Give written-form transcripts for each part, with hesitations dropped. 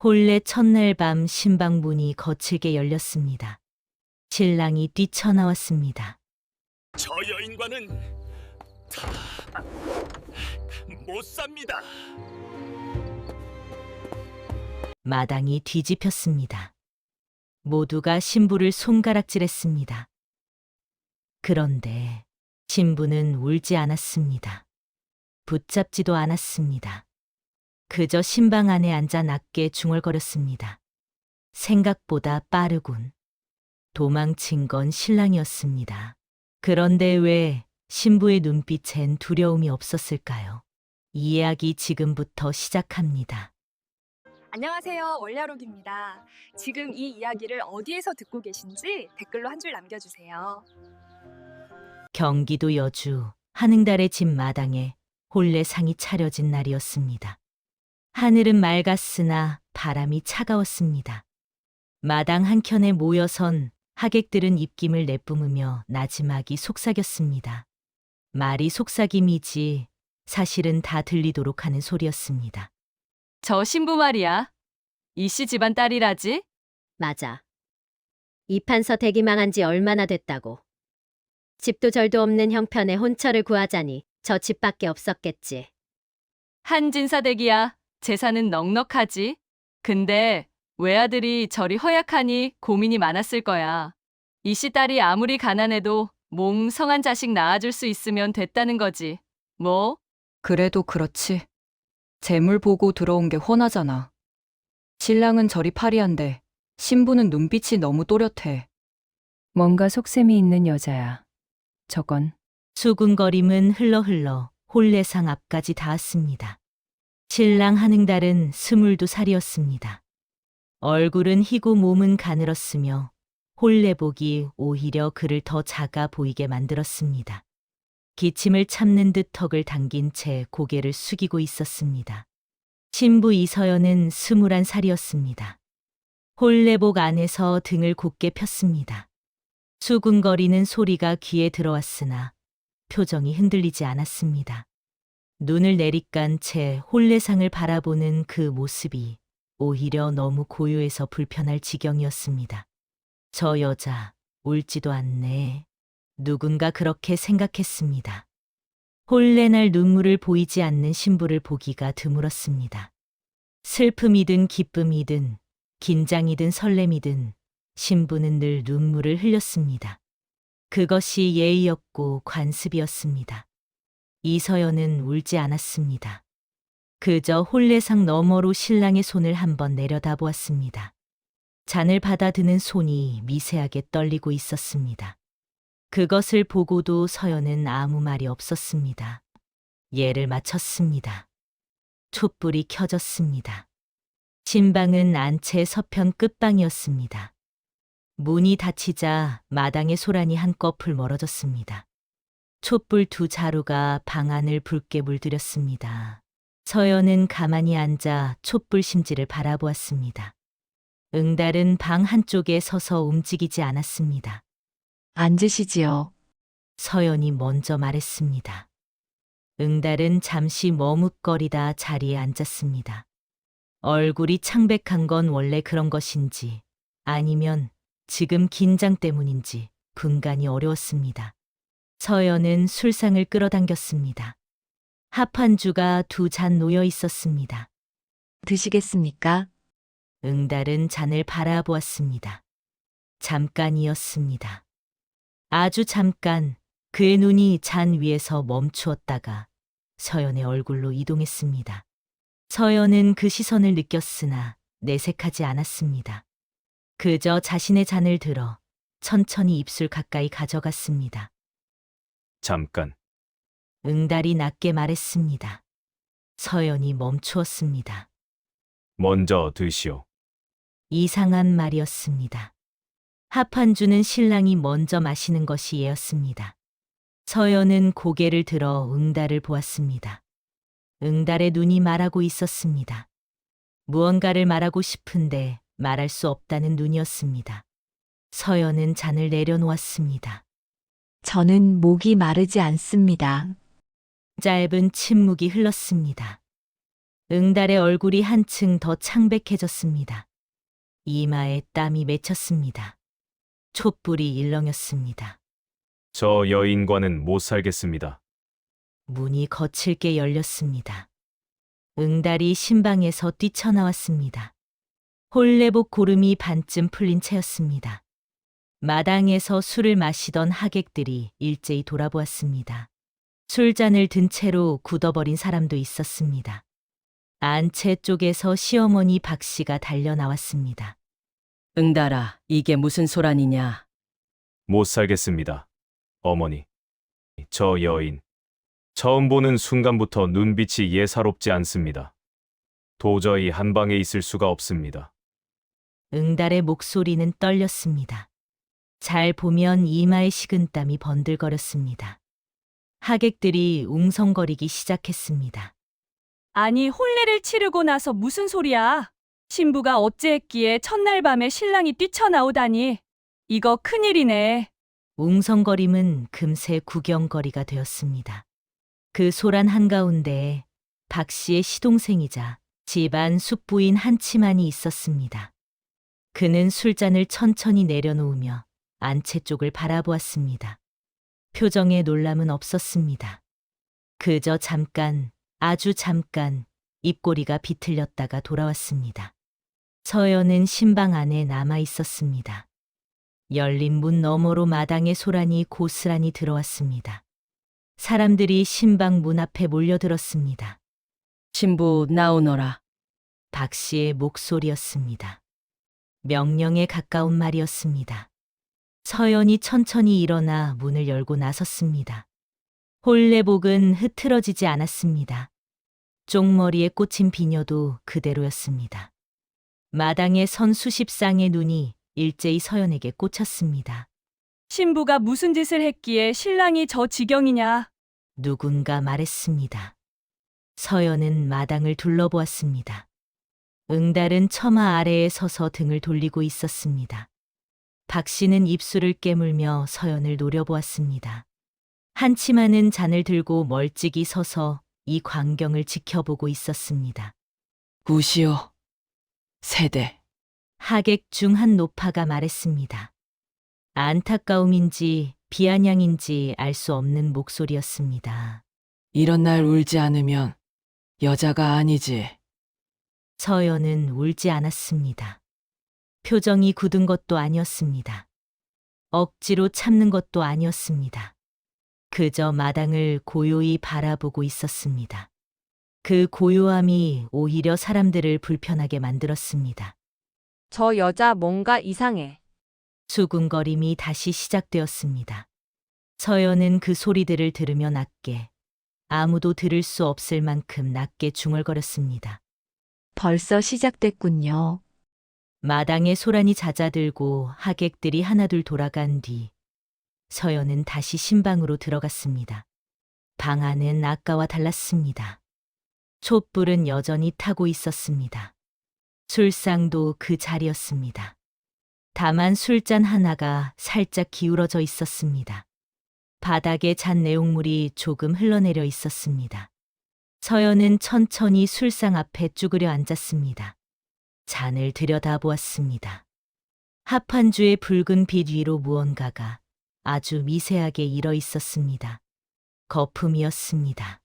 본래 첫날 밤 신방문이 거칠게 열렸습니다. 신랑이 뛰쳐나왔습니다. 저 여인과는 다 못 삽니다. 마당이 뒤집혔습니다. 모두가 신부를 손가락질했습니다. 그런데 신부는 울지 않았습니다. 붙잡지도 않았습니다. 그저 신방 안에 앉아 낮게 중얼거렸습니다. 생각보다 빠르군. 도망친 건 신랑이었습니다. 그런데 왜 신부의 눈빛엔 두려움이 없었을까요? 이 이야기 지금부터 시작합니다. 안녕하세요. 월야록입니다. 지금 이 이야기를 어디에서 듣고 계신지 댓글로 한 줄 남겨주세요. 경기도 여주 한흥달의 집 마당에 혼례상이 차려진 날이었습니다. 하늘은 맑았으나 바람이 차가웠습니다. 마당 한켠에 모여선 하객들은 입김을 내뿜으며 나지막이 속삭였습니다. 말이 속삭임이지 사실은 다 들리도록 하는 소리였습니다. 저 신부 말이야. 이씨 집안 딸이라지? 맞아. 이판서 대기 망한 지 얼마나 됐다고. 집도 절도 없는 형편에 혼처를 구하자니 저 집밖에 없었겠지. 한진사댁이야. 재산은 넉넉하지. 근데 외아들이 저리 허약하니 고민이 많았을 거야. 이씨 딸이 아무리 가난해도 몽성한 자식 낳아줄 수 있으면 됐다는 거지. 뭐? 그래도 그렇지. 재물 보고 들어온 게 훤하잖아. 신랑은 저리 파리한데 신부는 눈빛이 너무 또렷해. 뭔가 속셈이 있는 여자야. 저건 수군거림은 흘러 혼례상 앞까지 닿았습니다. 신랑 한흥달은 22살이었습니다. 얼굴은 희고 몸은 가늘었으며 혼례복이 오히려 그를 더 작아 보이게 만들었습니다. 기침을 참는 듯 턱을 당긴 채 고개를 숙이고 있었습니다. 신부 이서연은 21살이었습니다. 혼례복 안에서 등을 곧게 폈습니다. 수군거리는 소리가 귀에 들어왔으나 표정이 흔들리지 않았습니다. 눈을 내리깐 채 혼례상을 바라보는 그 모습이 오히려 너무 고요해서 불편할 지경이었습니다. 저 여자 울지도 않네. 누군가 그렇게 생각했습니다. 혼례날 눈물을 보이지 않는 신부를 보기가 드물었습니다. 슬픔이든 기쁨이든 긴장이든 설렘이든 신부는 늘 눈물을 흘렸습니다. 그것이 예의였고 관습이었습니다. 이서연은 울지 않았습니다. 그저 혼례상 너머로 신랑의 손을 한번 내려다보았습니다. 잔을 받아드는 손이 미세하게 떨리고 있었습니다. 그것을 보고도 서연은 아무 말이 없었습니다. 예를 마쳤습니다. 촛불이 켜졌습니다. 신방은 안채 서편 끝방이었습니다. 문이 닫히자 마당의 소란이 한꺼풀 멀어졌습니다. 촛불 2자루가 방 안을 붉게 물들였습니다. 서연은 가만히 앉아 촛불 심지를 바라보았습니다. 응달은 방 한쪽에 서서 움직이지 않았습니다. 앉으시지요. 서연이 먼저 말했습니다. 응달은 잠시 머뭇거리다 자리에 앉았습니다. 얼굴이 창백한 건 원래 그런 것인지 아니면 지금 긴장 때문인지 분간이 어려웠습니다. 서연은 술상을 끌어당겼습니다. 합한주가 2잔 놓여 있었습니다. 드시겠습니까? 응달은 잔을 바라보았습니다. 잠깐이었습니다. 아주 잠깐 그의 눈이 잔 위에서 멈추었다가 서연의 얼굴로 이동했습니다. 서연은 그 시선을 느꼈으나 내색하지 않았습니다. 그저 자신의 잔을 들어 천천히 입술 가까이 가져갔습니다. 잠깐. 응달이 낮게 말했습니다. 서연이 멈추었습니다. 먼저 드시오. 이상한 말이었습니다. 합한주는 신랑이 먼저 마시는 것이 예였습니다. 서연은 고개를 들어 응달을 보았습니다. 응달의 눈이 말하고 있었습니다. 무언가를 말하고 싶은데 말할 수 없다는 눈이었습니다. 서연은 잔을 내려놓았습니다. 저는 목이 마르지 않습니다. 짧은 침묵이 흘렀습니다. 응달의 얼굴이 한층 더 창백해졌습니다. 이마에 땀이 맺혔습니다. 촛불이 일렁였습니다. 저 여인과는 못 살겠습니다. 문이 거칠게 열렸습니다. 응달이 신방에서 뛰쳐나왔습니다. 홀레복 고름이 반쯤 풀린 채였습니다. 마당에서 술을 마시던 하객들이 일제히 돌아보았습니다. 술잔을 든 채로 굳어버린 사람도 있었습니다. 안채 쪽에서 시어머니 박씨가 달려 나왔습니다. 응달아, 이게 무슨 소란이냐? 못 살겠습니다. 어머니, 저 여인. 처음 보는 순간부터 눈빛이 예사롭지 않습니다. 도저히 한 방에 있을 수가 없습니다. 응달의 목소리는 떨렸습니다. 잘 보면 이마에 식은땀이 번들거렸습니다. 하객들이 웅성거리기 시작했습니다. 아니, 혼례를 치르고 나서 무슨 소리야? 신부가 어찌했기에 첫날 밤에 신랑이 뛰쳐나오다니. 이거 큰일이네. 웅성거림은 금세 구경거리가 되었습니다. 그 소란 한가운데에 박 씨의 시동생이자 집안 숙부인 한치만이 있었습니다. 그는 술잔을 천천히 내려놓으며 안채 쪽을 바라보았습니다. 표정에 놀람은 없었습니다. 그저 잠깐, 아주 잠깐 입꼬리가 비틀렸다가 돌아왔습니다. 서연은 신방 안에 남아 있었습니다. 열린 문 너머로 마당의 소란이 고스란히 들어왔습니다. 사람들이 신방 문 앞에 몰려들었습니다. 신부 나오너라. 박 씨의 목소리였습니다. 명령에 가까운 말이었습니다. 서연이 천천히 일어나 문을 열고 나섰습니다. 홀레복은 흐트러지지 않았습니다. 쪽머리에 꽂힌 비녀도 그대로였습니다. 마당에 선 수십 쌍의 눈이 일제히 서연에게 꽂혔습니다. 신부가 무슨 짓을 했기에 신랑이 저 지경이냐? 누군가 말했습니다. 서연은 마당을 둘러보았습니다. 응달은 처마 아래에 서서 등을 돌리고 있었습니다. 박 씨는 입술을 깨물며 서연을 노려보았습니다. 한치만은 잔을 들고 멀찍이 서서 이 광경을 지켜보고 있었습니다. 구시오. 세대. 하객 중 한 노파가 말했습니다. 안타까움인지 비아냥인지 알 수 없는 목소리였습니다. 이런 날 울지 않으면 여자가 아니지. 서연은 울지 않았습니다. 표정이 굳은 것도 아니었습니다. 억지로 참는 것도 아니었습니다. 그저 마당을 고요히 바라보고 있었습니다. 그 고요함이 오히려 사람들을 불편하게 만들었습니다. 저 여자 뭔가 이상해. 수군거림이 다시 시작되었습니다. 서연은 그 소리들을 들으며 낮게, 아무도 들을 수 없을 만큼 낮게 중얼거렸습니다. 벌써 시작됐군요. 마당에 소란이 잦아들고 하객들이 하나둘 돌아간 뒤 서연은 다시 신방으로 들어갔습니다. 방 안은 아까와 달랐습니다. 촛불은 여전히 타고 있었습니다. 술상도 그 자리였습니다. 다만 술잔 하나가 살짝 기울어져 있었습니다. 바닥에 잔 내용물이 조금 흘러내려 있었습니다. 서연은 천천히 술상 앞에 쭈그려 앉았습니다. 잔을 들여다보았습니다. 합판주의 붉은 빛 위로 무언가가 아주 미세하게 일어 있었습니다. 거품이었습니다.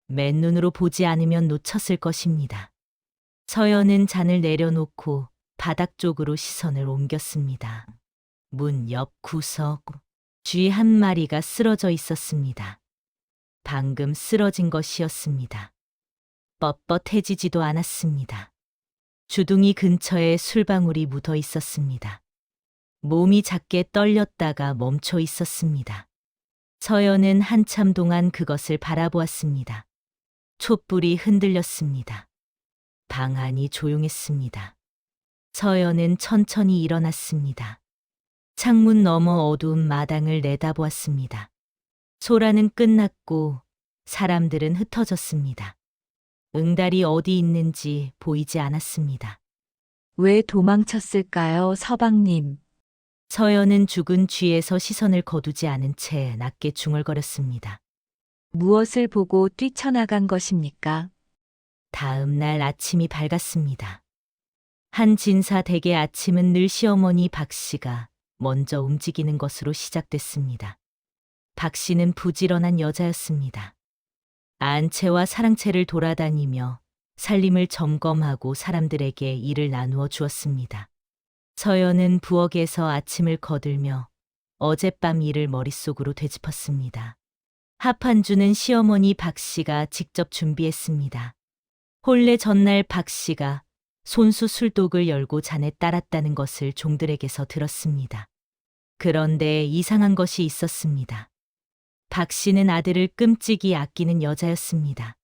맨눈으로 보지 않으면 놓쳤을 것입니다. 서연은 잔을 내려놓고 바닥 쪽으로 시선을 옮겼습니다. 문 옆 구석, 쥐 한 마리가 쓰러져 있었습니다. 방금 쓰러진 것이었습니다. 뻣뻣해지지도 않았습니다. 주둥이 근처에 술방울이 묻어 있었습니다. 몸이 작게 떨렸다가 멈춰 있었습니다. 서연은 한참 동안 그것을 바라보았습니다. 촛불이 흔들렸습니다. 방 안이 조용했습니다. 서연은 천천히 일어났습니다. 창문 너머 어두운 마당을 내다보았습니다. 소란은 끝났고 사람들은 흩어졌습니다. 응달이 어디 있는지 보이지 않았습니다. 왜 도망쳤을까요, 서방님? 서연은 죽은 쥐에서 시선을 거두지 않은 채 낮게 중얼거렸습니다. 무엇을 보고 뛰쳐나간 것입니까? 다음 날 아침이 밝았습니다. 한진사 댁의 아침은 늘 시어머니 박 씨가 먼저 움직이는 것으로 시작됐습니다. 박 씨는 부지런한 여자였습니다. 안채와 사랑채를 돌아다니며 살림을 점검하고 사람들에게 일을 나누어 주었습니다. 서연은 부엌에서 아침을 거들며 어젯밤 일을 머릿속으로 되짚었습니다. 합한주는 시어머니 박 씨가 직접 준비했습니다. 혼례 전날 박 씨가 손수 술독을 열고 잔에 따랐다는 것을 종들에게서 들었습니다. 그런데 이상한 것이 있었습니다. 박 씨는 아들을 끔찍이 아끼는 여자였습니다.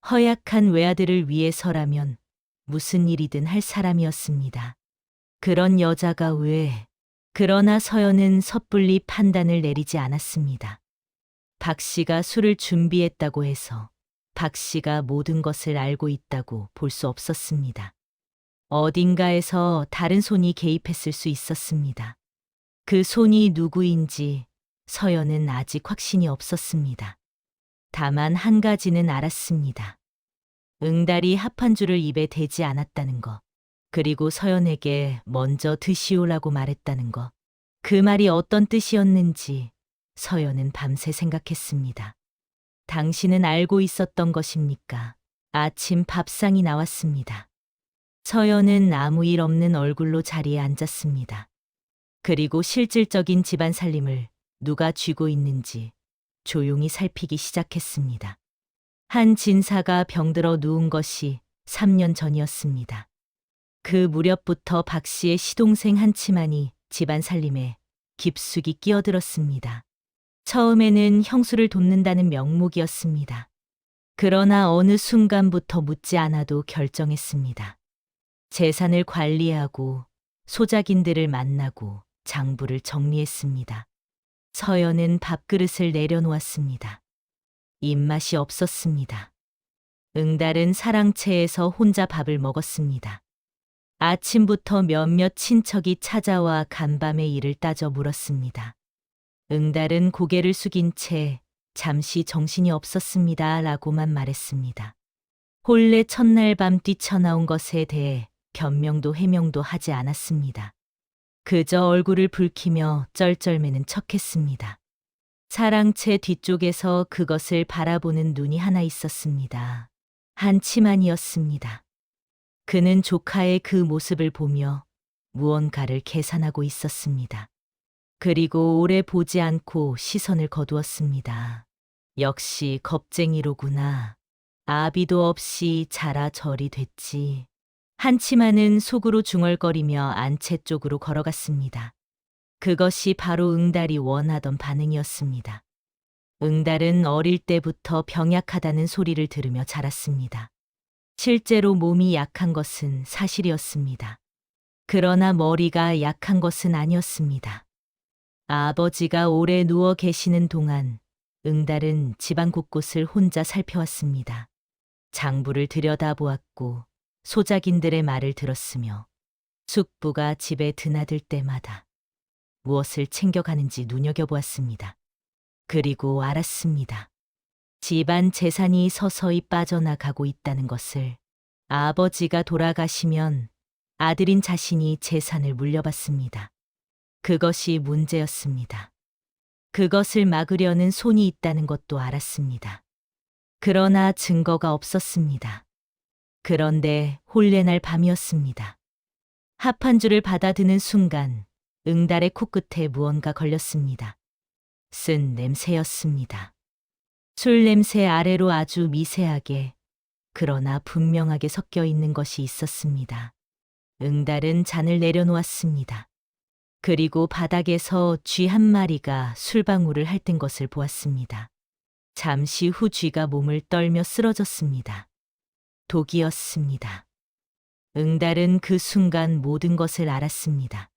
허약한 외아들을 위해서라면 무슨 일이든 할 사람이었습니다. 그런 여자가 왜? 그러나 서연은 섣불리 판단을 내리지 않았습니다. 박 씨가 술을 준비했다고 해서 박 씨가 모든 것을 알고 있다고 볼 수 없었습니다. 어딘가에서 다른 손이 개입했을 수 있었습니다. 그 손이 누구인지 서연은 아직 확신이 없었습니다. 다만 한 가지는 알았습니다. 응달이 합한주를 입에 대지 않았다는 것, 그리고 서연에게 먼저 드시오라고 말했다는 것, 그 말이 어떤 뜻이었는지 서연은 밤새 생각했습니다. 당신은 알고 있었던 것입니까? 아침 밥상이 나왔습니다. 서연은 아무 일 없는 얼굴로 자리에 앉았습니다. 그리고 실질적인 집안 살림을 누가 쥐고 있는지 조용히 살피기 시작했습니다. 한 진사가 병들어 누운 것이 3년 전이었습니다. 그 무렵부터 박 씨의 시동생 한치만이 집안 살림에 깊숙이 끼어들었습니다. 처음에는 형수를 돕는다는 명목이었습니다. 그러나 어느 순간부터 묻지 않아도 결정했습니다. 재산을 관리하고 소작인들을 만나고 장부를 정리했습니다. 서연은 밥그릇을 내려놓았습니다. 입맛이 없었습니다. 응달은 사랑채에서 혼자 밥을 먹었습니다. 아침부터 몇몇 친척이 찾아와 간밤의 일을 따져 물었습니다. 응달은 고개를 숙인 채 잠시 정신이 없었습니다. 라고만 말했습니다. 혼례 첫날 밤 뛰쳐나온 것에 대해 변명도 해명도 하지 않았습니다. 그저 얼굴을 붉히며 쩔쩔매는 척했습니다. 사랑채 뒤쪽에서 그것을 바라보는 눈이 하나 있었습니다. 한치만이었습니다. 그는 조카의 그 모습을 보며 무언가를 계산하고 있었습니다. 그리고 오래 보지 않고 시선을 거두었습니다. 역시 겁쟁이로구나. 아비도 없이 자라 절이 됐지. 한치만은 속으로 중얼거리며 안채 쪽으로 걸어갔습니다. 그것이 바로 응달이 원하던 반응이었습니다. 응달은 어릴 때부터 병약하다는 소리를 들으며 자랐습니다. 실제로 몸이 약한 것은 사실이었습니다. 그러나 머리가 약한 것은 아니었습니다. 아버지가 오래 누워 계시는 동안 응달은 집안 곳곳을 혼자 살펴왔습니다. 장부를 들여다보았고 소작인들의 말을 들었으며 숙부가 집에 드나들 때마다 무엇을 챙겨가는지 눈여겨보았습니다. 그리고 알았습니다. 집안 재산이 서서히 빠져나가고 있다는 것을. 아버지가 돌아가시면 아들인 자신이 재산을 물려받습니다. 그것이 문제였습니다. 그것을 막으려는 손이 있다는 것도 알았습니다. 그러나 증거가 없었습니다. 그런데 혼례날 밤이었습니다. 합한주를 받아드는 순간 응달의 코끝에 무언가 걸렸습니다. 쓴 냄새였습니다. 술 냄새 아래로 아주 미세하게 그러나 분명하게 섞여 있는 것이 있었습니다. 응달은 잔을 내려놓았습니다. 그리고 바닥에서 쥐 한 마리가 술방울을 핥은 것을 보았습니다. 잠시 후 쥐가 몸을 떨며 쓰러졌습니다. 독이었습니다. 응달은 그 순간 모든 것을 알았습니다.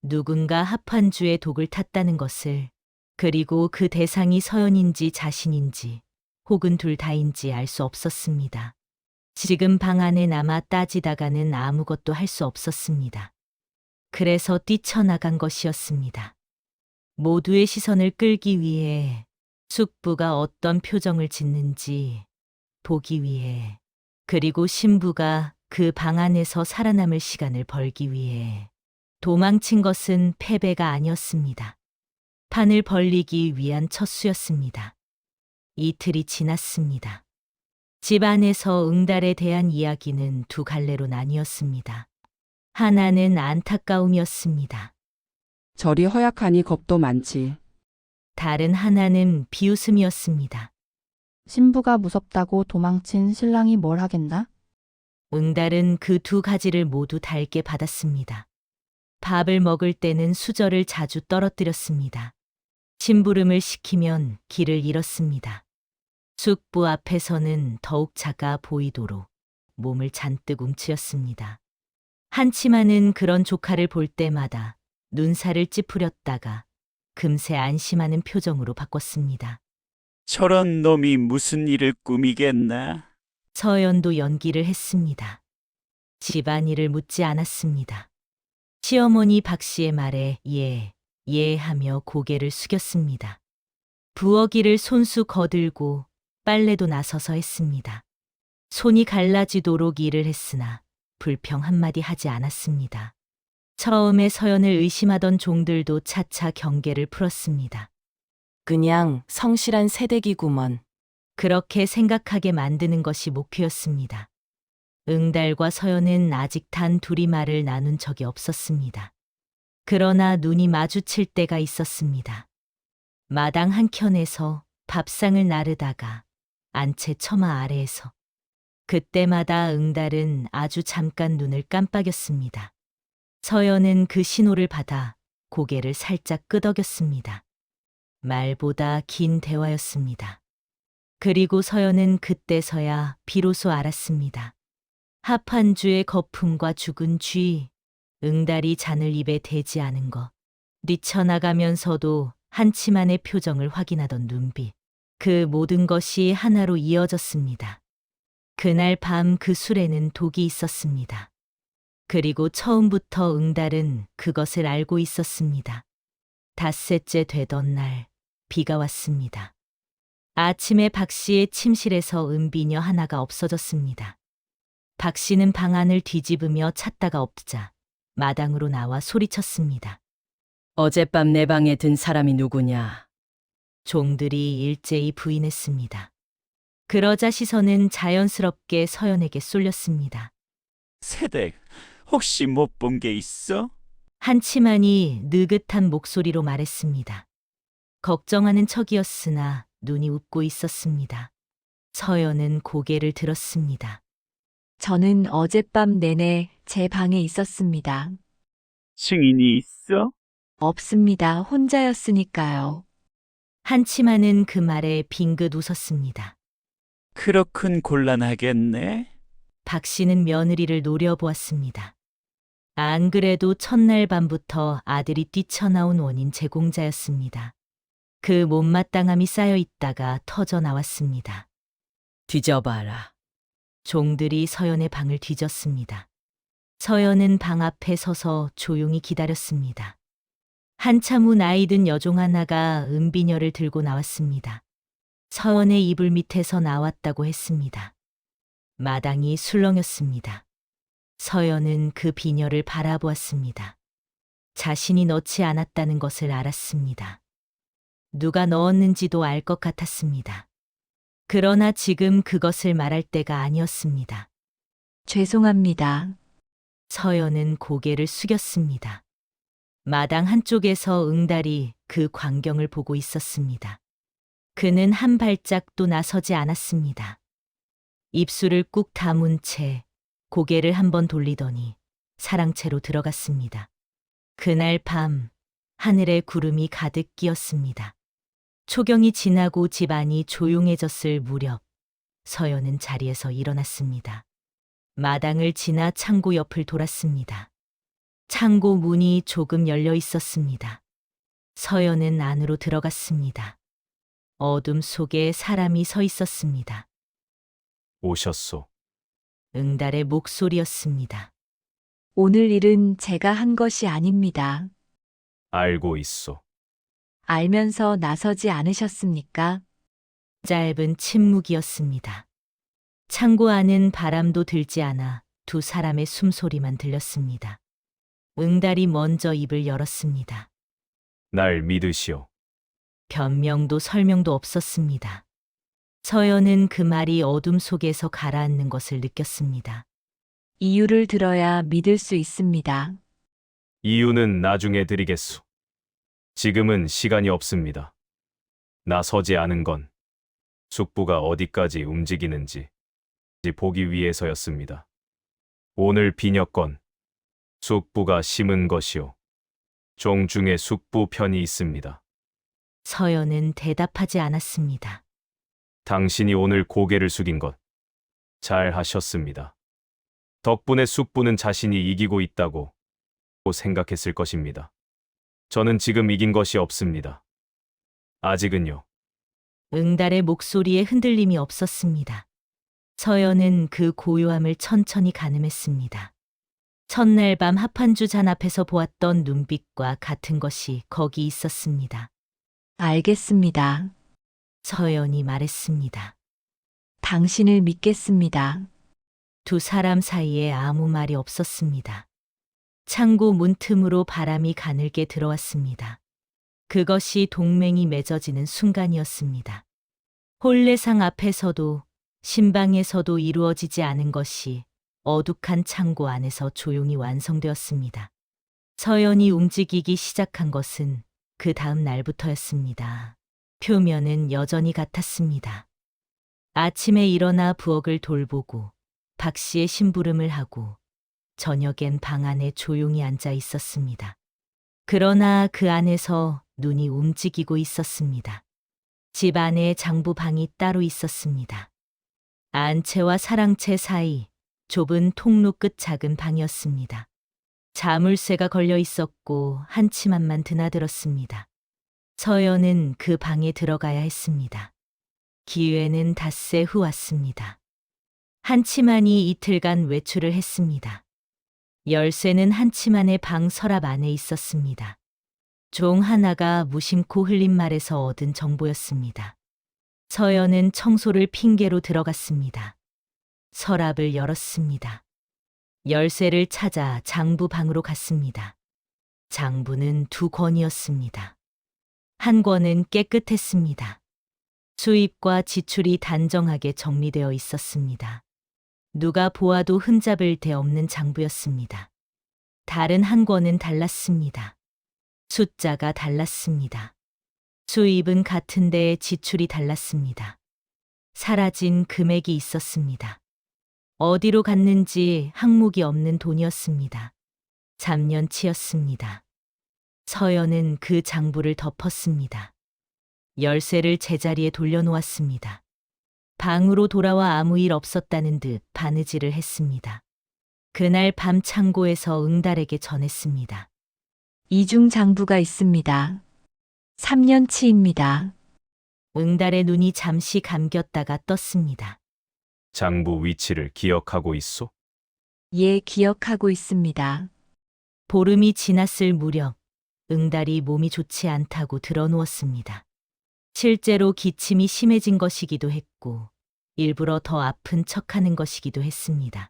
누군가 합한주의 독을 탔다는 것을, 그리고 그 대상이 서연인지 자신인지 혹은 둘 다인지 알 수 없었습니다. 지금 방 안에 남아 따지다가는 아무것도 할 수 없었습니다. 그래서 뛰쳐나간 것이었습니다. 모두의 시선을 끌기 위해 숙부가 어떤 표정을 짓는지 보기 위해. 그리고 신부가 그 방 안에서 살아남을 시간을 벌기 위해 도망친 것은 패배가 아니었습니다. 판을 벌리기 위한 첫 수였습니다. 이틀이 지났습니다. 집 안에서 응달에 대한 이야기는 두 갈래로 나뉘었습니다. 하나는 안타까움이었습니다. 절이 허약하니 겁도 많지. 다른 하나는 비웃음이었습니다. 신부가 무섭다고 도망친 신랑이 뭘 하겠나? 응달은 그 두 가지를 모두 달게 받았습니다. 밥을 먹을 때는 수저를 자주 떨어뜨렸습니다. 심부름을 시키면 길을 잃었습니다. 숙부 앞에서는 더욱 작아 보이도록 몸을 잔뜩 움츠렸습니다. 한치마는 그런 조카를 볼 때마다 눈살을 찌푸렸다가 금세 안심하는 표정으로 바꿨습니다. 저런 놈이 무슨 일을 꾸미겠나? 서연도 연기를 했습니다. 집안일을 묻지 않았습니다. 시어머니 박 씨의 말에 예 하며 고개를 숙였습니다. 부엌일을 손수 거들고 빨래도 나서서 했습니다. 손이 갈라지도록 일을 했으나 불평 한마디 하지 않았습니다. 처음에 서연을 의심하던 종들도 차차 경계를 풀었습니다. 그냥 성실한 새댁이구먼. 그렇게 생각하게 만드는 것이 목표였습니다. 응달과 서연은 아직 단 둘이 말을 나눈 적이 없었습니다. 그러나 눈이 마주칠 때가 있었습니다. 마당 한켠에서 밥상을 나르다가 안채 처마 아래에서. 그때마다 응달은 아주 잠깐 눈을 깜빡였습니다. 서연은 그 신호를 받아 고개를 살짝 끄덕였습니다. 말보다 긴 대화였습니다. 그리고 서연은 그때서야 비로소 알았습니다. 합한주의 거품과 죽은 쥐, 응달이 잔을 입에 대지 않은 것, 뛰쳐나가면서도 한치만의 표정을 확인하던 눈빛, 그 모든 것이 하나로 이어졌습니다. 그날 밤 그 술에는 독이 있었습니다. 그리고 처음부터 응달은 그것을 알고 있었습니다. 닷새째 되던 날, 비가 왔습니다. 아침에 박 씨의 침실에서 은비녀 하나가 없어졌습니다. 박 씨는 방 안을 뒤집으며 찾다가 없자 마당으로 나와 소리쳤습니다. 어젯밤 내 방에 든 사람이 누구냐? 종들이 일제히 부인했습니다. 그러자 시선은 자연스럽게 서연에게 쏠렸습니다. 새댁, 혹시 못 본 게 있어? 한치만이 느긋한 목소리로 말했습니다. 걱정하는 척이었으나 눈이 웃고 있었습니다. 서연은 고개를 들었습니다. 저는 어젯밤 내내 제 방에 있었습니다. 증인이 있어? 없습니다. 혼자였으니까요. 한치만은 그 말에 빙긋 웃었습니다. 그렇군 곤란하겠네. 박 씨는 며느리를 노려보았습니다. 안 그래도 첫날 밤부터 아들이 뛰쳐나온 원인 제공자였습니다. 그 못마땅함이 쌓여 있다가 터져 나왔습니다. 뒤져봐라. 종들이 서연의 방을 뒤졌습니다. 서연은 방 앞에 서서 조용히 기다렸습니다. 한참 후 나이 든 여종 하나가 은비녀를 들고 나왔습니다. 서연의 이불 밑에서 나왔다고 했습니다. 마당이 술렁였습니다. 서연은 그 비녀를 바라보았습니다. 자신이 넣지 않았다는 것을 알았습니다. 누가 넣었는지도 알 것 같았습니다. 그러나 지금 그것을 말할 때가 아니었습니다. 죄송합니다. 서연은 고개를 숙였습니다. 마당 한쪽에서 응달이 그 광경을 보고 있었습니다. 그는 한 발짝도 나서지 않았습니다. 입술을 꾹 다문 채 고개를 한번 돌리더니 사랑채로 들어갔습니다. 그날 밤 하늘에 구름이 가득 끼었습니다. 초경이 지나고 집안이 조용해졌을 무렵 서연은 자리에서 일어났습니다. 마당을 지나 창고 옆을 돌았습니다. 창고 문이 조금 열려 있었습니다. 서연은 안으로 들어갔습니다. 어둠 속에 사람이 서 있었습니다. 오셨소. 응달의 목소리였습니다. 오늘 일은 제가 한 것이 아닙니다. 알고 있소. 알면서 나서지 않으셨습니까? 짧은 침묵이었습니다. 창고 안은 바람도 들지 않아 두 사람의 숨소리만 들렸습니다. 응달이 먼저 입을 열었습니다. 날 믿으시오. 변명도 설명도 없었습니다. 서연은 그 말이 어둠 속에서 가라앉는 것을 느꼈습니다. 이유를 들어야 믿을 수 있습니다. 이유는 나중에 드리겠소. 지금은 시간이 없습니다. 나서지 않은 건 숙부가 어디까지 움직이는지 보기 위해서였습니다. 오늘 비녀건 숙부가 심은 것이오. 종 중에 숙부 편이 있습니다. 서연은 대답하지 않았습니다. 당신이 오늘 고개를 숙인 것 잘 하셨습니다. 덕분에 숙부는 자신이 이기고 있다고 생각했을 것입니다. 저는 지금 이긴 것이 없습니다. 아직은요. 응달의 목소리에 흔들림이 없었습니다. 서연은 그 고요함을 천천히 가늠했습니다. 첫날 밤 합판주 잔 앞에서 보았던 눈빛과 같은 것이 거기 있었습니다. 알겠습니다. 서연이 말했습니다. 당신을 믿겠습니다. 두 사람 사이에 아무 말이 없었습니다. 창고 문틈으로 바람이 가늘게 들어왔습니다. 그것이 동맹이 맺어지는 순간이었습니다. 홀례상 앞에서도 신방에서도 이루어지지 않은 것이 어둑한 창고 안에서 조용히 완성되었습니다. 서연이 움직이기 시작한 것은 그 다음 날부터였습니다. 표면은 여전히 같았습니다. 아침에 일어나 부엌을 돌보고 박 씨의 심부름을 하고 저녁엔 방 안에 조용히 앉아 있었습니다. 그러나 그 안에서 눈이 움직이고 있었습니다. 집 안에 장부방이 따로 있었습니다. 안채와 사랑채 사이 좁은 통로 끝 작은 방이었습니다. 자물쇠가 걸려 있었고 한 치만만 드나들었습니다. 서연은 그 방에 들어가야 했습니다. 기회는 닷새 후 왔습니다. 한치만이 이틀간 외출을 했습니다. 열쇠는 한치만의 방 서랍 안에 있었습니다. 종 하나가 무심코 흘린 말에서 얻은 정보였습니다. 서연은 청소를 핑계로 들어갔습니다. 서랍을 열었습니다. 열쇠를 찾아 장부 방으로 갔습니다. 장부는 두 권이었습니다. 한 권은 깨끗했습니다. 수입과 지출이 단정하게 정리되어 있었습니다. 누가 보아도 흠잡을 데 없는 장부였습니다. 다른 한 권은 달랐습니다. 숫자가 달랐습니다. 수입은 같은데 지출이 달랐습니다. 사라진 금액이 있었습니다. 어디로 갔는지 항목이 없는 돈이었습니다. 잡년치였습니다. 서연은 그 장부를 덮었습니다. 열쇠를 제자리에 돌려놓았습니다. 방으로 돌아와 아무 일 없었다는 듯 바느질을 했습니다. 그날 밤 창고에서 응달에게 전했습니다. 이중 장부가 있습니다. 3년치입니다. 응달의 눈이 잠시 감겼다가 떴습니다. 장부 위치를 기억하고 있소? 예, 기억하고 있습니다. 보름이 지났을 무렵 응달이 몸이 좋지 않다고 드러누웠습니다. 실제로 기침이 심해진 것이기도 했고 일부러 더 아픈 척하는 것이기도 했습니다.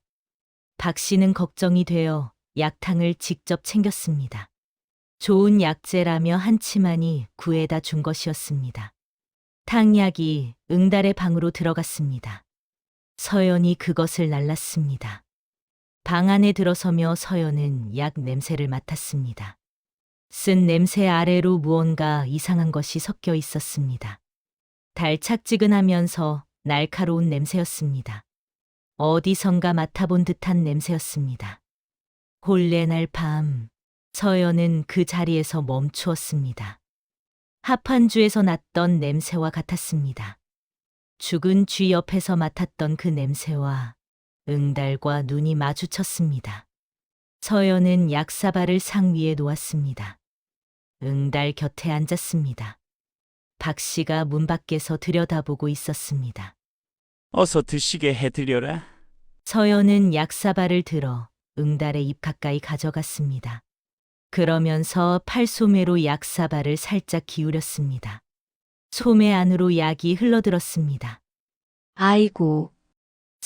박 씨는 걱정이 되어 약탕을 직접 챙겼습니다. 좋은 약재라며 한치만이 구해다 준 것이었습니다. 탕약이 응달의 방으로 들어갔습니다. 서연이 그것을 날랐습니다. 방 안에 들어서며 서연은 약 냄새를 맡았습니다. 쓴 냄새 아래로 무언가 이상한 것이 섞여 있었습니다. 달착지근하면서 날카로운 냄새였습니다. 어디선가 맡아본 듯한 냄새였습니다. 혼례 날 밤, 서연은 그 자리에서 멈추었습니다. 합판주에서 났던 냄새와 같았습니다. 죽은 쥐 옆에서 맡았던 그 냄새와 응달과 눈이 마주쳤습니다. 서연은 약사발을 상 위에 놓았습니다. 응달 곁에 앉았습니다. 박 씨가 문 밖에서 들여다보고 있었습니다. 어서 드시게 해드려라. 서연은 약사발을 들어 응달의 입 가까이 가져갔습니다. 그러면서 팔소매로 약사발을 살짝 기울였습니다. 소매 안으로 약이 흘러들었습니다. 아이고.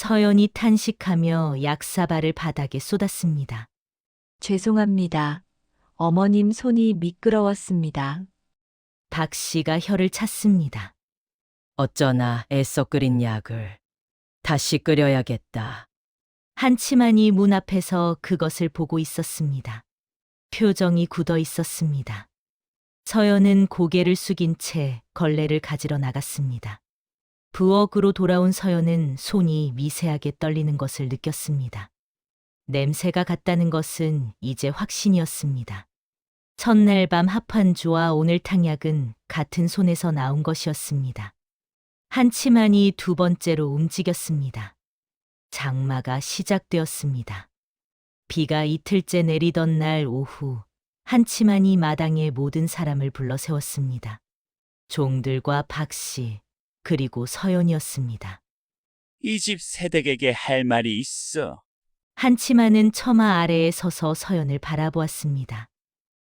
서연이 탄식하며 약사발을 바닥에 쏟았습니다. 죄송합니다. 어머님 손이 미끄러웠습니다. 박 씨가 혀를 찼습니다. 어쩌나 애써 끓인 약을 다시 끓여야겠다. 한치만이 문 앞에서 그것을 보고 있었습니다. 표정이 굳어 있었습니다. 서연은 고개를 숙인 채 걸레를 가지러 나갔습니다. 부엌으로 돌아온 서연은 손이 미세하게 떨리는 것을 느꼈습니다. 냄새가 갔다는 것은 이제 확신이었습니다. 첫날 밤 합환주와 오늘 탕약은 같은 손에서 나온 것이었습니다. 한치만이 두 번째로 움직였습니다. 장마가 시작되었습니다. 비가 이틀째 내리던 날 오후, 한치만이 마당에 모든 사람을 불러 세웠습니다. 종들과 박 씨, 그리고 서연이었습니다. 이 집 새댁에게 할 말이 있어. 한치만은 처마 아래에 서서 서연을 바라보았습니다.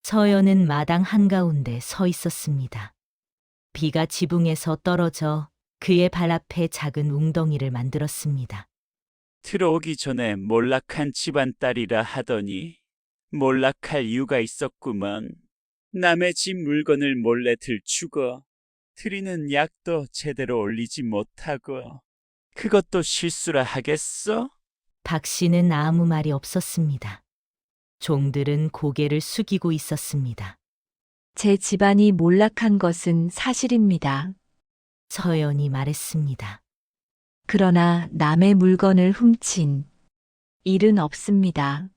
서연은 마당 한가운데 서 있었습니다. 비가 지붕에서 떨어져 그의 발 앞에 작은 웅덩이를 만들었습니다. 들어오기 전에 몰락한 집안 딸이라 하더니 몰락할 이유가 있었구먼. 남의 집 물건을 몰래 들추고 드리는 약도 제대로 올리지 못하고 그것도 실수라 하겠어? 박 씨는 아무 말이 없었습니다. 종들은 고개를 숙이고 있었습니다. 제 집안이 몰락한 것은 사실입니다. 서연이 말했습니다. 그러나 남의 물건을 훔친 일은 없습니다.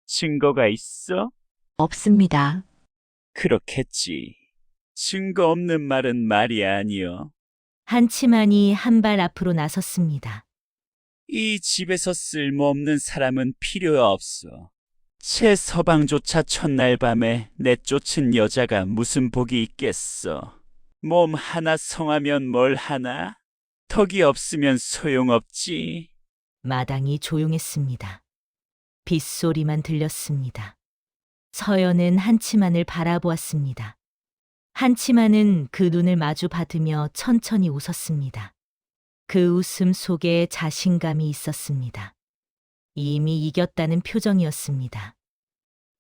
증거가 있어? 없습니다. 그렇겠지. 증거 없는 말은 말이 아니여. 한치만이 한 발 앞으로 나섰습니다. 이 집에서 쓸모없는 사람은 필요 없어. 제 서방조차 첫날 밤에 내쫓은 여자가 무슨 복이 있겠어. 몸 하나 성하면 뭘 하나? 덕이 없으면 소용없지. 마당이 조용했습니다. 빗소리만 들렸습니다. 서연은 한치만을 바라보았습니다. 한치만은 그 눈을 마주 받으며 천천히 웃었습니다. 그 웃음 속에 자신감이 있었습니다. 이미 이겼다는 표정이었습니다.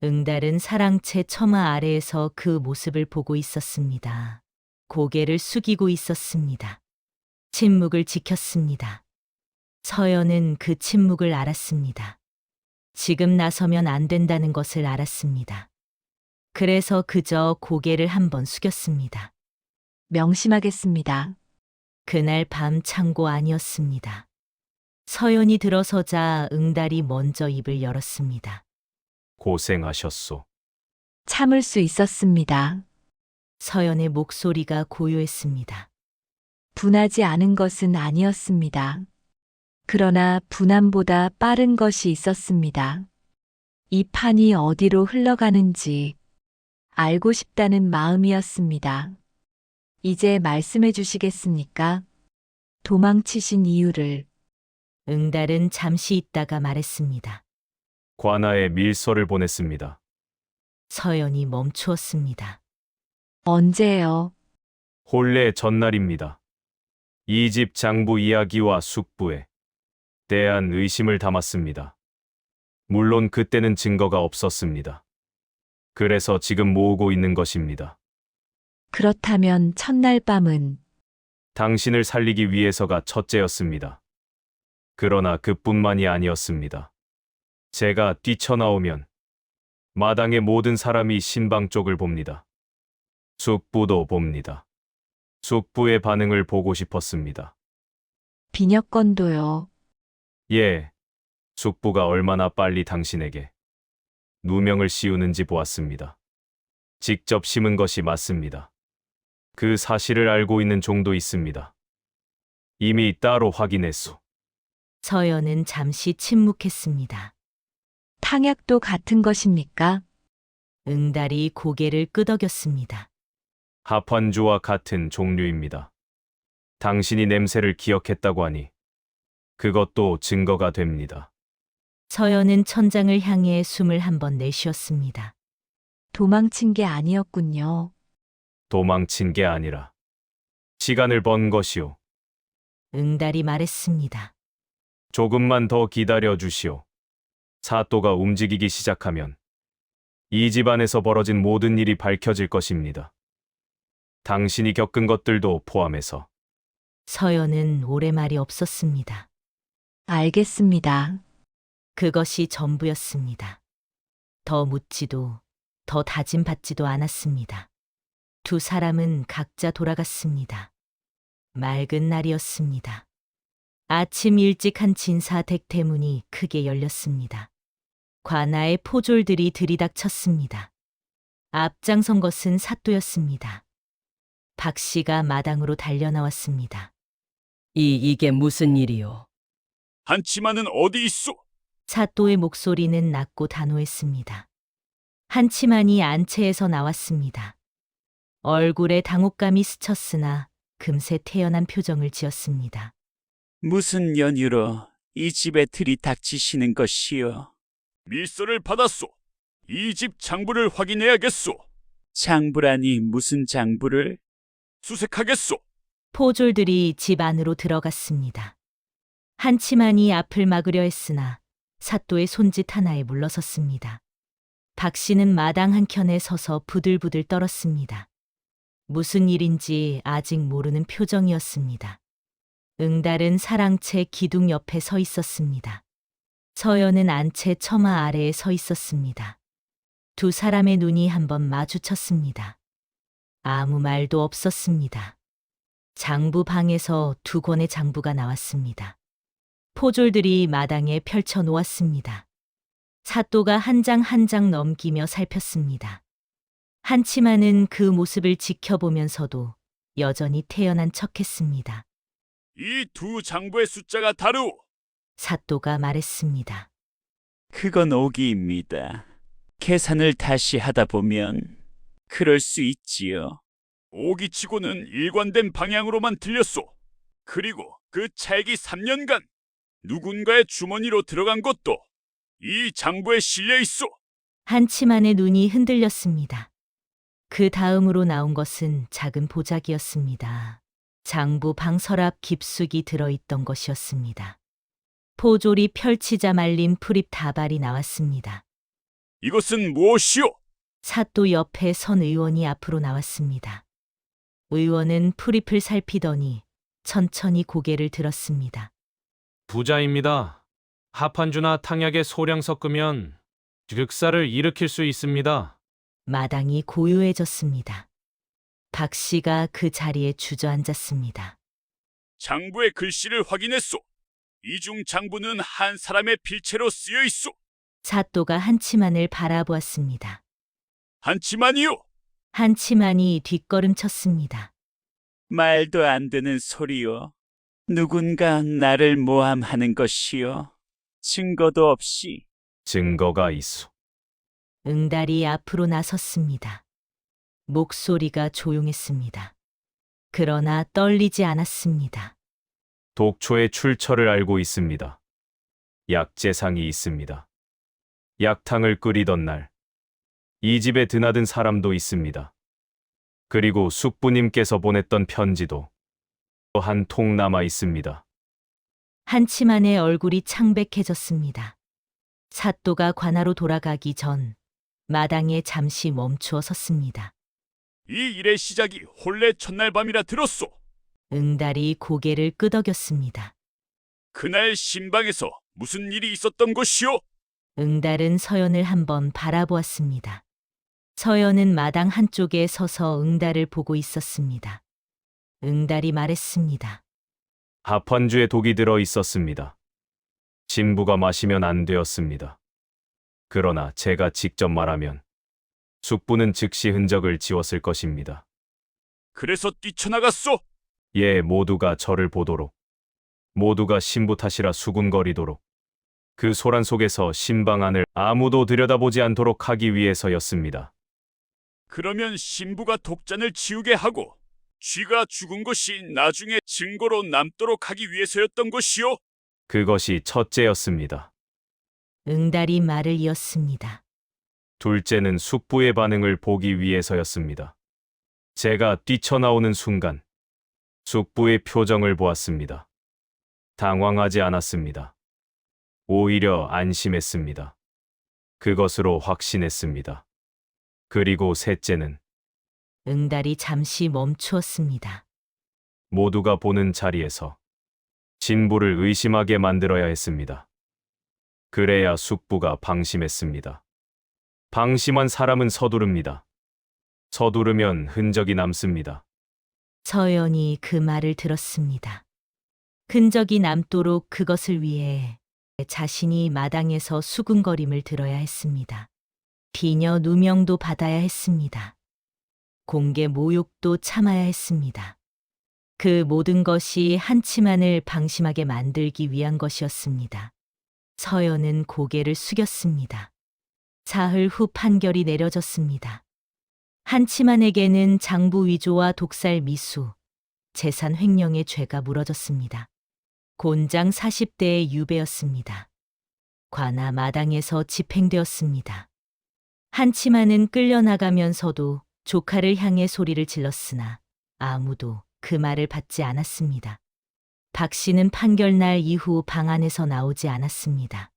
응달은 사랑채 처마 아래에서 그 모습을 보고 있었습니다. 고개를 숙이고 있었습니다. 침묵을 지켰습니다. 서연은 그 침묵을 알았습니다. 지금 나서면 안 된다는 것을 알았습니다. 그래서 그저 고개를 한번 숙였습니다. 명심하겠습니다. 그날 밤 창고 아니었습니다. 서연이 들어서자 응달이 먼저 입을 열었습니다. 고생하셨소. 참을 수 있었습니다. 서연의 목소리가 고요했습니다. 분하지 않은 것은 아니었습니다. 그러나 분함보다 빠른 것이 있었습니다. 이 판이 어디로 흘러가는지 알고 싶다는 마음이었습니다. 이제 말씀해 주시겠습니까? 도망치신 이유를. 응달은 잠시 있다가 말했습니다. 관아에 밀서를 보냈습니다. 서연이 멈추었습니다. 언제요? 혼례 전날입니다. 이 집 장부 이야기와 숙부에 대한 의심을 담았습니다. 물론 그때는 증거가 없었습니다. 그래서 지금 모으고 있는 것입니다. 그렇다면 첫날 밤은 당신을 살리기 위해서가 첫째였습니다. 그러나 그뿐만이 아니었습니다. 제가 뛰쳐나오면 마당의 모든 사람이 신방 쪽을 봅니다. 숙부도 봅니다. 숙부의 반응을 보고 싶었습니다. 비녀건도요. 예, 숙부가 얼마나 빨리 당신에게 누명을 씌우는지 보았습니다. 직접 심은 것이 맞습니다. 그 사실을 알고 있는 종도 있습니다. 이미 따로 확인했소. 서연은 잠시 침묵했습니다. 탕약도 같은 것입니까? 응달이 고개를 끄덕였습니다. 합환주와 같은 종류입니다. 당신이 냄새를 기억했다고 하니 그것도 증거가 됩니다. 서연은 천장을 향해 숨을 한번 내쉬었습니다. 도망친 게 아니었군요. 도망친 게 아니라 시간을 번 것이오. 응달이 말했습니다. 조금만 더 기다려 주시오. 사또가 움직이기 시작하면 이 집안에서 벌어진 모든 일이 밝혀질 것입니다. 당신이 겪은 것들도 포함해서. 서연은 오래 말이 없었습니다. 알겠습니다. 그것이 전부였습니다. 더 묻지도 더 다짐받지도 않았습니다. 두 사람은 각자 돌아갔습니다. 맑은 날이었습니다. 아침 일찍 한 진사댁 대문이 크게 열렸습니다. 관아의 포졸들이 들이닥쳤습니다. 앞장선 것은 사또였습니다. 박 씨가 마당으로 달려나왔습니다. 이게 무슨 일이오? 한치마는 어디 있소? 사또의 목소리는 낮고 단호했습니다. 한치만이 안채에서 나왔습니다. 얼굴에 당혹감이 스쳤으나 금세 태연한 표정을 지었습니다. 무슨 연유로 이 집에 들이닥치시는 것이요? 밀서를 받았소. 이 집 장부를 확인해야겠소. 장부라니 무슨 장부를? 수색하겠소. 포졸들이 집 안으로 들어갔습니다. 한치만이 앞을 막으려 했으나 사또의 손짓 하나에 물러섰습니다. 박 씨는 마당 한켠에 서서 부들부들 떨었습니다. 무슨 일인지 아직 모르는 표정이었습니다. 응달은 사랑채 기둥 옆에 서 있었습니다. 서연은 안채 처마 아래에 서 있었습니다. 두 사람의 눈이 한번 마주쳤습니다. 아무 말도 없었습니다. 장부 방에서 두 권의 장부가 나왔습니다. 포졸들이 마당에 펼쳐 놓았습니다. 사또가 한 장 한 장 넘기며 살폈습니다. 한치만은 그 모습을 지켜보면서도 여전히 태연한 척했습니다. 이 두 장부의 숫자가 다르오. 사또가 말했습니다. 그건 오기입니다. 계산을 다시 하다 보면 그럴 수 있지요. 오기치고는 일관된 방향으로만 들렸소. 그리고 그 차액이 3년간 누군가의 주머니로 들어간 것도 이 장부에 실려 있소. 한치만의 눈이 흔들렸습니다. 그 다음으로 나온 것은 작은 보자기였습니다. 장부 방 서랍 깊숙이 들어있던 것이었습니다. 포졸이 펼치자 말린 풀잎 다발이 나왔습니다. 이것은 무엇이오? 사또 옆에 선 의원이 앞으로 나왔습니다. 의원은 풀잎을 살피더니 천천히 고개를 들었습니다. 부자입니다. 합한주나 탕약에 소량 섞으면 득사를 일으킬 수 있습니다. 마당이 고요해졌습니다. 박 씨가 그 자리에 주저앉았습니다. 장부의 글씨를 확인했소. 이중 장부는 한 사람의 필체로 쓰여 있소. 사또가 한치만을 바라보았습니다. 한치만이요. 한치만이 뒷걸음쳤습니다. 말도 안 되는 소리요. 누군가 나를 모함하는 것이요. 증거도 없이. 증거가 있소. 응달이 앞으로 나섰습니다. 목소리가 조용했습니다. 그러나 떨리지 않았습니다. 독초의 출처를 알고 있습니다. 약재상이 있습니다. 약탕을 끓이던 날, 이 집에 드나든 사람도 있습니다. 그리고 숙부님께서 보냈던 편지도 한 통 남아 있습니다. 한치만의 얼굴이 창백해졌습니다. 사또가 관아로 돌아가기 전 마당에 잠시 멈추어 섰습니다. 이 일의 시작이 혼례 첫날 밤이라 들었소. 응달이 고개를 끄덕였습니다. 그날 신방에서 무슨 일이 있었던 것이오? 응달은 서연을 한번 바라보았습니다. 서연은 마당 한쪽에 서서 응달을 보고 있었습니다. 응달이 말했습니다. 합환주에 독이 들어 있었습니다. 신부가 마시면 안 되었습니다. 그러나 제가 직접 말하면 숙부는 즉시 흔적을 지웠을 것입니다. 그래서 뛰쳐나갔소? 예, 모두가 저를 보도록, 모두가 신부 탓이라 수군거리도록, 그 소란 속에서 신방 안을 아무도 들여다보지 않도록 하기 위해서였습니다. 그러면 신부가 독잔을 치우게 하고 쥐가 죽은 것이 나중에 증거로 남도록 하기 위해서였던 것이오? 그것이 첫째였습니다. 응달이 말을 이었습니다. 둘째는 숙부의 반응을 보기 위해서였습니다. 제가 뛰쳐나오는 순간 숙부의 표정을 보았습니다. 당황하지 않았습니다. 오히려 안심했습니다. 그것으로 확신했습니다. 그리고 셋째는 응달이 잠시 멈추었습니다. 모두가 보는 자리에서 진부를 의심하게 만들어야 했습니다. 그래야 숙부가 방심했습니다. 방심한 사람은 서두릅니다. 서두르면 흔적이 남습니다. 서연이 그 말을 들었습니다. 흔적이 남도록 그것을 위해 자신이 마당에서 수군거림을 들어야 했습니다. 비녀 누명도 받아야 했습니다. 공개 모욕도 참아야 했습니다. 그 모든 것이 한치만을 방심하게 만들기 위한 것이었습니다. 서연은 고개를 숙였습니다. 사흘 후 판결이 내려졌습니다. 한치만에게는 장부 위조와 독살 미수, 재산 횡령의 죄가 물어졌습니다. 곤장 40대의 유배였습니다. 관아 마당에서 집행되었습니다. 한치만은 끌려나가면서도 조카를 향해 소리를 질렀으나 아무도 그 말을 받지 않았습니다. 박 씨는 판결날 이후 방 안에서 나오지 않았습니다.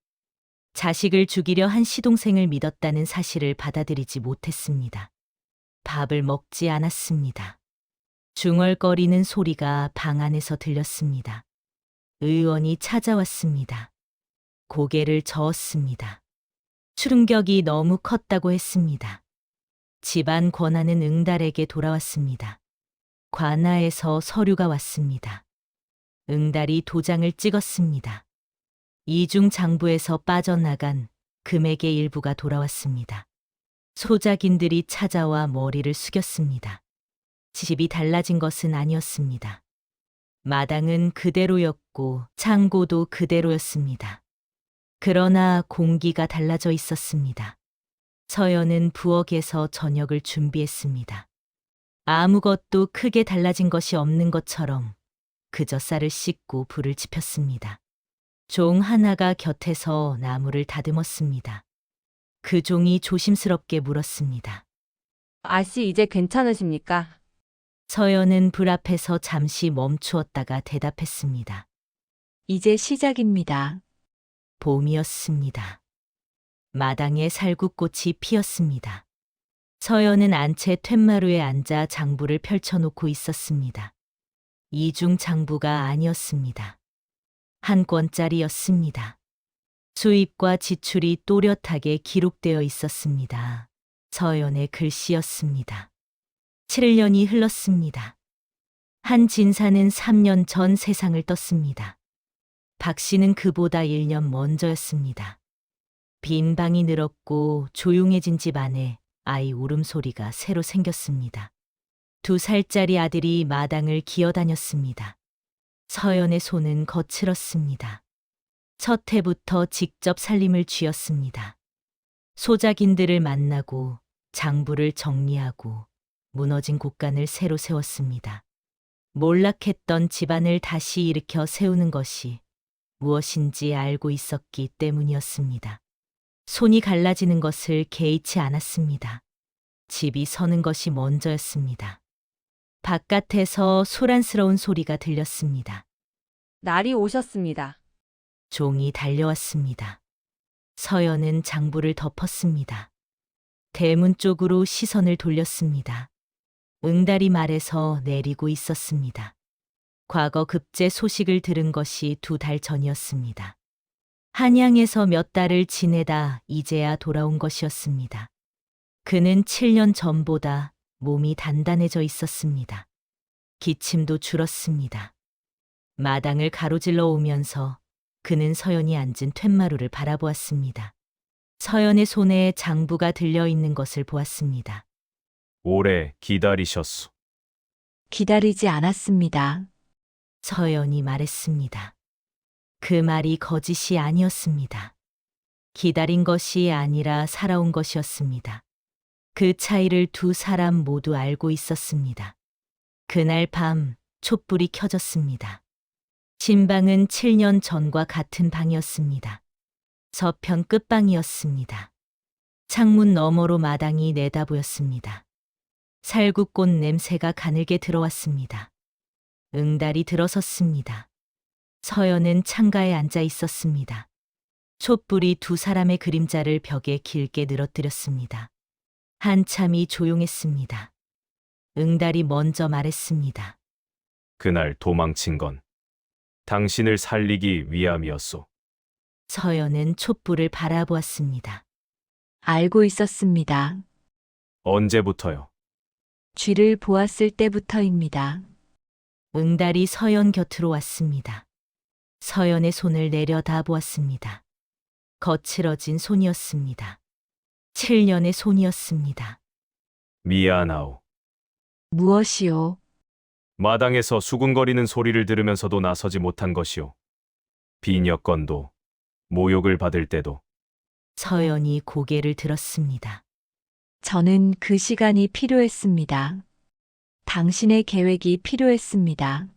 자식을 죽이려 한 시동생을 믿었다는 사실을 받아들이지 못했습니다. 밥을 먹지 않았습니다. 중얼거리는 소리가 방 안에서 들렸습니다. 의원이 찾아왔습니다. 고개를 저었습니다. 충격이 너무 컸다고 했습니다. 집안 권한은 응달에게 돌아왔습니다. 관아에서 서류가 왔습니다. 응달이 도장을 찍었습니다. 이중 장부에서 빠져나간 금액의 일부가 돌아왔습니다. 소작인들이 찾아와 머리를 숙였습니다. 집이 달라진 것은 아니었습니다. 마당은 그대로였고 창고도 그대로였습니다. 그러나 공기가 달라져 있었습니다. 서연은 부엌에서 저녁을 준비했습니다. 아무것도 크게 달라진 것이 없는 것처럼 그저 쌀을 씻고 불을 지폈습니다. 종 하나가 곁에서 나무를 다듬었습니다. 그 종이 조심스럽게 물었습니다. 아씨 이제 괜찮으십니까? 서연은 불 앞에서 잠시 멈추었다가 대답했습니다. 이제 시작입니다. 봄이었습니다. 마당에 살구꽃이 피었습니다. 서연은 안채 툇마루에 앉아 장부를 펼쳐놓고 있었습니다. 이중 장부가 아니었습니다. 한 권짜리였습니다. 수입과 지출이 또렷하게 기록되어 있었습니다. 서연의 글씨였습니다. 7년이 흘렀습니다. 한 진사는 3년 전 세상을 떴습니다. 박 씨는 그보다 1년 먼저였습니다. 빈 방이 늘었고 조용해진 집 안에 아이 울음소리가 새로 생겼습니다. 2살짜리 아들이 마당을 기어다녔습니다. 서연의 손은 거칠었습니다. 첫 해부터 직접 살림을 쥐었습니다. 소작인들을 만나고 장부를 정리하고 무너진 곳간을 새로 세웠습니다. 몰락했던 집안을 다시 일으켜 세우는 것이 무엇인지 알고 있었기 때문이었습니다. 손이 갈라지는 것을 개의치 않았습니다. 집이 서는 것이 먼저였습니다. 바깥에서 소란스러운 소리가 들렸습니다. 날이 오셨습니다. 종이 달려왔습니다. 서연은 장부를 덮었습니다. 대문 쪽으로 시선을 돌렸습니다. 응달이 말에서 내리고 있었습니다. 과거 급제 소식을 들은 것이 2달 전이었습니다. 한양에서 몇 달을 지내다 이제야 돌아온 것이었습니다. 그는 7년 전보다 몸이 단단해져 있었습니다. 기침도 줄었습니다. 마당을 가로질러 오면서 그는 서연이 앉은 툇마루를 바라보았습니다. 서연의 손에 장부가 들려 있는 것을 보았습니다. 오래 기다리셨소. 기다리지 않았습니다. 서연이 말했습니다. 그 말이 거짓이 아니었습니다. 기다린 것이 아니라 살아온 것이었습니다. 그 차이를 2사람 모두 알고 있었습니다. 그날 밤 촛불이 켜졌습니다. 신방은 7년 전과 같은 방이었습니다. 서편 끝방이었습니다. 창문 너머로 마당이 내다보였습니다. 살구꽃 냄새가 가늘게 들어왔습니다. 응달이 들어섰습니다. 서연은 창가에 앉아 있었습니다. 촛불이 두 사람의 그림자를 벽에 길게 늘어뜨렸습니다. 한참이 조용했습니다. 응달이 먼저 말했습니다. 그날 도망친 건 당신을 살리기 위함이었소. 서연은 촛불을 바라보았습니다. 알고 있었습니다. 언제부터요? 쥐를 보았을 때부터입니다. 응달이 서연 곁으로 왔습니다. 서연의 손을 내려다 보았습니다. 거칠어진 손이었습니다. 7년의 손이었습니다. 미안하오. 무엇이요? 마당에서 수군거리는 소리를 들으면서도 나서지 못한 것이오. 빈여건도 모욕을 받을 때도 서연이 고개를 들었습니다. 저는 그 시간이 필요했습니다. 당신의 계획이 필요했습니다.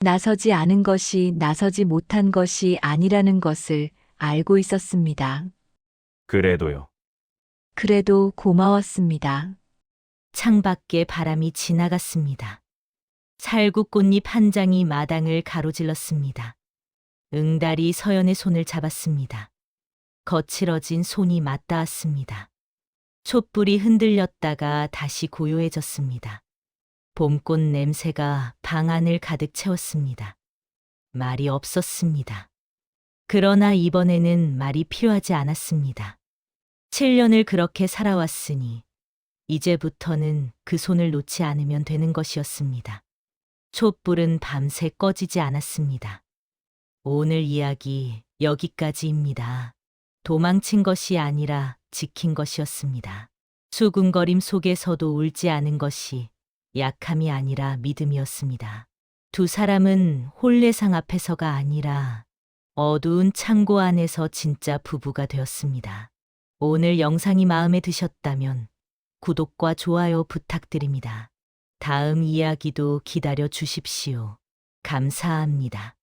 나서지 않은 것이 나서지 못한 것이 아니라는 것을 알고 있었습니다. 그래도요. 그래도 고마웠습니다. 창밖에 바람이 지나갔습니다. 살구꽃잎 한 장이 마당을 가로질렀습니다. 응달이 서연의 손을 잡았습니다. 거칠어진 손이 맞닿았습니다. 촛불이 흔들렸다가 다시 고요해졌습니다. 봄꽃 냄새가 방 안을 가득 채웠습니다. 말이 없었습니다. 그러나 이번에는 말이 필요하지 않았습니다. 7년을 그렇게 살아왔으니 이제부터는 그 손을 놓지 않으면 되는 것이었습니다. 촛불은 밤새 꺼지지 않았습니다. 오늘 이야기 여기까지입니다. 도망친 것이 아니라 지킨 것이었습니다. 수군거림 속에서도 울지 않은 것이 약함이 아니라 믿음이었습니다. 두 사람은 혼례상 앞에서가 아니라 어두운 창고 안에서 진짜 부부가 되었습니다. 오늘 영상이 마음에 드셨다면 구독과 좋아요 부탁드립니다. 다음 이야기도 기다려 주십시오. 감사합니다.